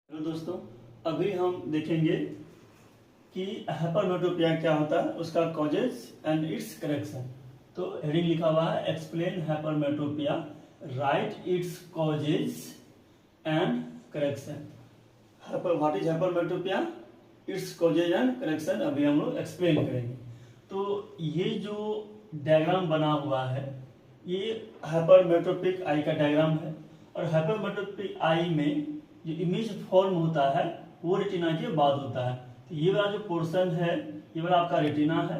Hello दोस्तों, अभी हम देखेंगे कि हाइपरमेट्रोपिया क्या होता है, उसका कॉजेज एंड इट्स करेक्शन। तो हेडिंग लिखा हुआ है explain hypermetropia, right its causes and correction. What is hypermetropia, its causes and correction अभी हम लोग एक्सप्लेन करेंगे। तो ये जो डायग्राम बना हुआ है ये हाइपरमेट्रोपिक आई का डायग्राम है, और हाइपरमेट्रोपिक आई में जो इमेज फॉर्म होता है वो रेटिना के बाद होता है। तो ये वाला जो पोर्शन है ये वाला आपका रेटिना है,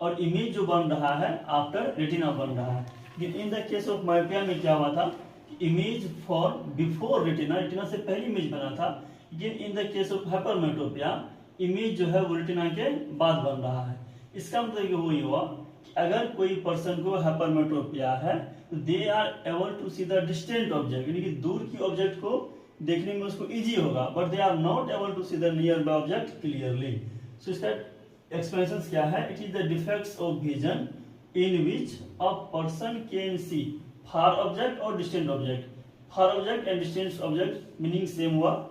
और इमेज जो बन रहा है आफ्टर रेटिना बन रहा है। लेकिन in the case of myopia में क्या हुआ था कि image form before retina, retina से पहले इमेज बना था। लेकिन in the case of hypermetropia image जो है वो रेटिना के बाद बन रहा है। इसका मतलब वही हुआ कि अगर कोई पर्सन को हाइपरमेट्रोपिया है तो they are able to see the distant object, यानी कि दूर की ऑब्जेक्ट को देखने में उसको इजी होगा, but they are not able to see the nearby object clearly. So इसका एक्सप्लेनेशन क्या है? It is the defects of vision in which a person can see far object और distant object. Far object and distant object meaning same हुआ,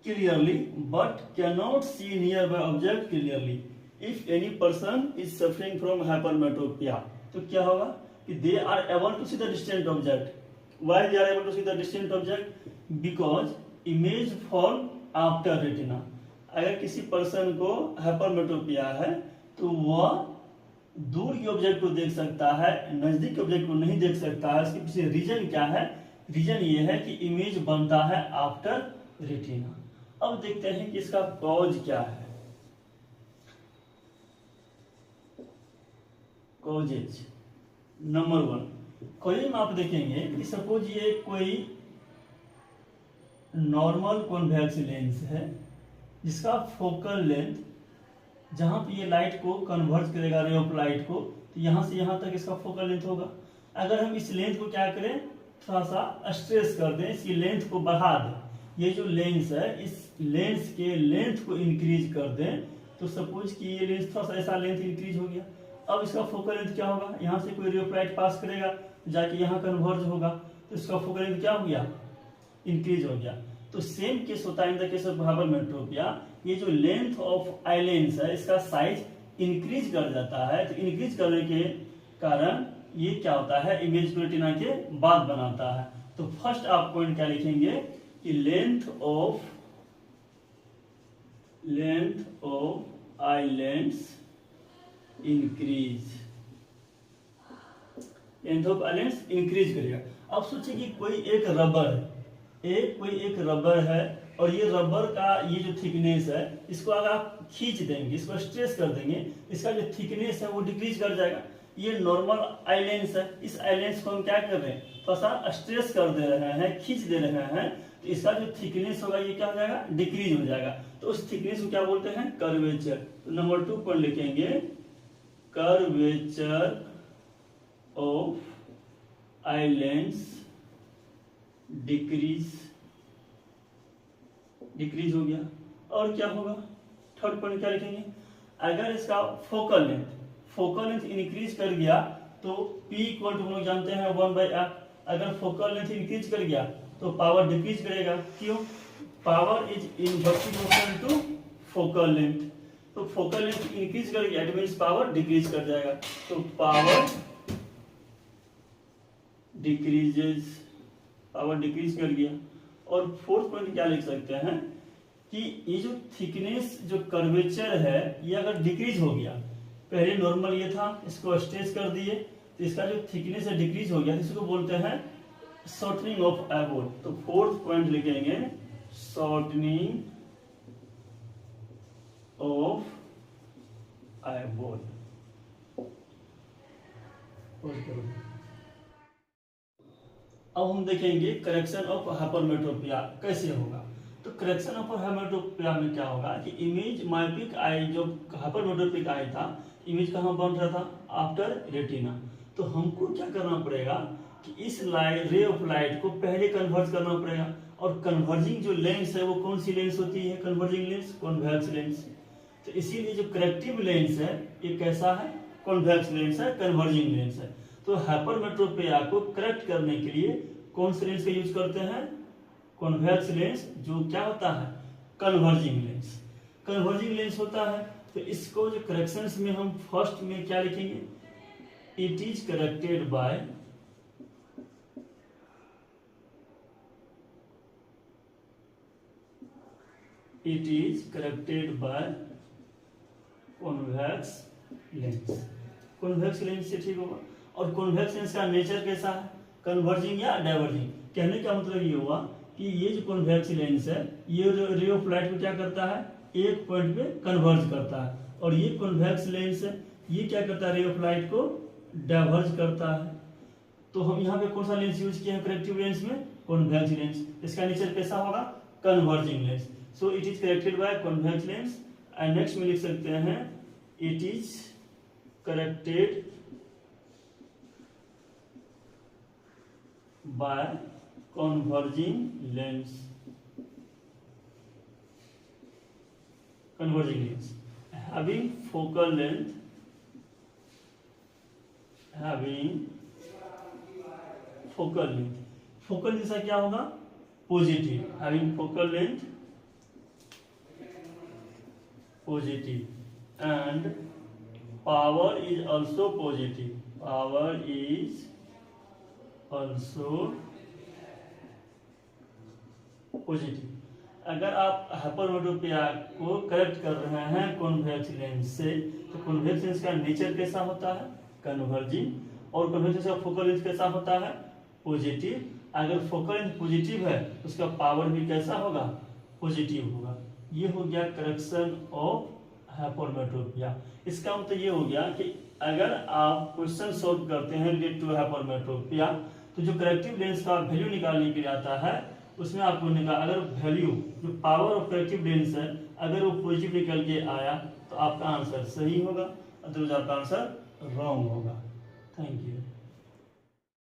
clearly but cannot see nearby object clearly if any person is suffering from hypermetropia। तो क्या होगा कि they are able to see the distant object। why they are able to see the distant object? because image form after retina। अगर किसी person को hypermetropia है तो वह दूर के ऑब्जेक्ट को देख सकता है, नजदीक के ऑब्जेक्ट को नहीं देख सकता है। इसके पीछे रीजन क्या है? रीजन ये है कि इमेज बनता है आफ्टर रेटिना। अब देखते हैं कि इसका कॉज क्या है। कॉजेज नंबर 1, कॉजेज में आप देखेंगे कि सपोज ये कोई नॉर्मल कॉन्वेक्स लेंस है जिसका फोकल लेंथ जहां पे ये लाइट को कन्वर्ज करेगा, रे ऑफ लाइट को, तो यहां से यहां तक इसका फोकल लेंथ होगा। अगर हम इस लेंथ को क्या करें, थोड़ा सा स्ट्रेस कर दें, इसकी लेंथ को बढ़ा दें, ये जो लेंस है इस लेंस के लेंथ को इंक्रीज कर दें, तो सपोज कि ये लेंस थोड़ा सा ऐसा लेंथ इंक्रीज हो गया। अब इसका फोकल लेंथ क्या होगा? यहाँ से कोई रे ऑफ लाइट पास करेगा जाके यहाँ कन्वर्ज होगा, तो इसका फोकल लेंथ क्या हो गया? इंक्रीज हो गया। तो सेम केस होता है in the case of hypermetropia. ये जो लेंथ ऑफ आई लेंस है इसका साइज इंक्रीज कर जाता है, तो इंक्रीज करने के कारण ये क्या होता है, इमेज को रेटिना के बाद बनाता है। तो फर्स्ट आप पॉइंट क्या लिखेंगे कि length of eye lens increase, length of eye lens increase करेगा। अब सोचिए कि कोई एक रबर है, कोई एक रबर है, और ये रबर का ये जो थिकनेस है इसको अगर आप खींच देंगे, इसको स्ट्रेस कर देंगे, इसका जो थिकनेस है वो डिक्रीज कर जाएगा। ये नॉर्मल आई लेंस है, इस आई लेंस को हम क्या कर रहे हैं, थोड़ा सा स्ट्रेस कर दे रहे हैं, खींच दे रहे हैं, तो इसका जो थिकनेस होगा ये क्या हो जाएगा? डिक्रीज हो जाएगा। तो उस थिकनेस को क्या बोलते हैं? कर्वेचर। तो नंबर 2 पर लिखेंगे curvature of eye lens decrease हो गया। और क्या होगा? थर्ड पॉइंट क्या लिखेंगे? अगर इसका फोकल लेंथ इंक्रीज कर गया तो P इक्वल टू हम लोग जानते हैं 1/f। अगर फोकल लेंथ इंक्रीज कर गया तो पावर डिक्रीज करेगा। क्यों? Power is inversely proportional to focal length. तो फोकल लेंथ इंक्रीज कर गया, इट मींस पावर डिक्रीज कर जाएगा। तो पावर डिक्रीज कर गया। और फोर्थ पॉइंट क्या लिख सकते हैं कि ये जो थिकनेस, जो कर्वेचर है, ये अगर डिक्रीज हो गया, पहले नॉर्मल ये था, इसको स्ट्रेच कर दिए, तो इसका जो थिकनेस है डिक्रीज हो गया, इसको बोलते हैं शॉर्टनिंग ऑफ आईबॉल। तो फोर्थ पॉइंट लिखेंगे शॉर्टनिंग ऑफ आईबॉल। अब हम देखेंगे करेक्शन ऑफ हाइपरमेट्रोपिया कैसे होगा। तो करेक्शन ऑफ हाइपरमेट्रोपिया में क्या होगा कि इमेज मायोपिक आई, जो हाइपरमेट्रोपिक आई था, इमेज कहाँ बन रहा था? After retina. तो हमको क्या करना पड़ेगा कि इस रे ऑफ लाइट को पहले कन्वर्ज करना पड़ेगा। और कन्वर्जिंग जो लेंस है वो कौन सी लेंस होती है? Converging lens, convex lens. तो इसीलिए जो करेक्टिव लेंस है ये कैसा है? कॉन्वेक्स लेंस है, कन्वर्जिंग लेंस है। तो हाइपरमेट्रोपिया को करेक्ट करने के लिए कौन से लेंस का यूज करते हैं? कॉन्वेक्स लेंस जो क्या होता है, कन्वर्जिंग लेंस। कन्वर्जिंग लेंस होता है, तो इसको जो करेक्शंस में हम फर्स्ट में क्या लिखेंगे, it is corrected by convex lens. Convex lens से ठीक होगा। और कॉन्वेक्स लेंस का नेचर कैसा है, कन्वर्जिंग या डाइवर्जिंग। कहने का मतलब ये हुआ कि ये जो कॉन्वेक्स लेंस है, ये रे ऑफ लाइट को क्या करता है, एक पॉइंट पे कन्वर्ज करता है, और ये कॉन्वेक्स लेंस है, ये क्या करता है, रे ऑफ लाइट को डाइवर्ज करता है। तो हम यहाँ पे कौन सा लेंस यूज किए हैं करेक्टिव लेंस में, कॉन्वेक्स लेंस। इसका नेचर कैसा होगा, converging lens. So it is corrected by convex lens. And next में लिख सकते हैं it is corrected bye converging lens. Converging lens having focal length focal length का क्या होगा, positive. having focal length positive and power is also positive, power is also positive। अगर आप hypermetropia को करेक्ट कर रहे हैं कॉन्वेक्स लेंस से, तो कॉन्वेक्स लेंस का नेचर कैसा होता है, कन्वर्जिंग, और कॉन्वेक्स लेंस का फोकल लेंथ कैसा होता है, पॉजिटिव। अगर फोकल लेंथ पॉजिटिव है तो उसका पावर भी कैसा होगा, पॉजिटिव होगा। ये हो गया करेक्शन ऑफ हाइपरमेट्रोपिया। इसका मतलब ये हो गया कि अगर आप क्वेश्चन सॉल्व करते हैं रिलेटेड टू हाइपरमेट्रोपिया, तो जो करेक्टिव लेंस का वैल्यू निकालने के लिए आता है, उसमें आपको अगर वैल्यू जो पावर ऑफ करेक्टिव लेंस है अगर वो पॉजिटिव निकल के आया तो आपका आंसर सही होगा, अदरवाइज आपका आंसर रॉन्ग होगा। Thank you.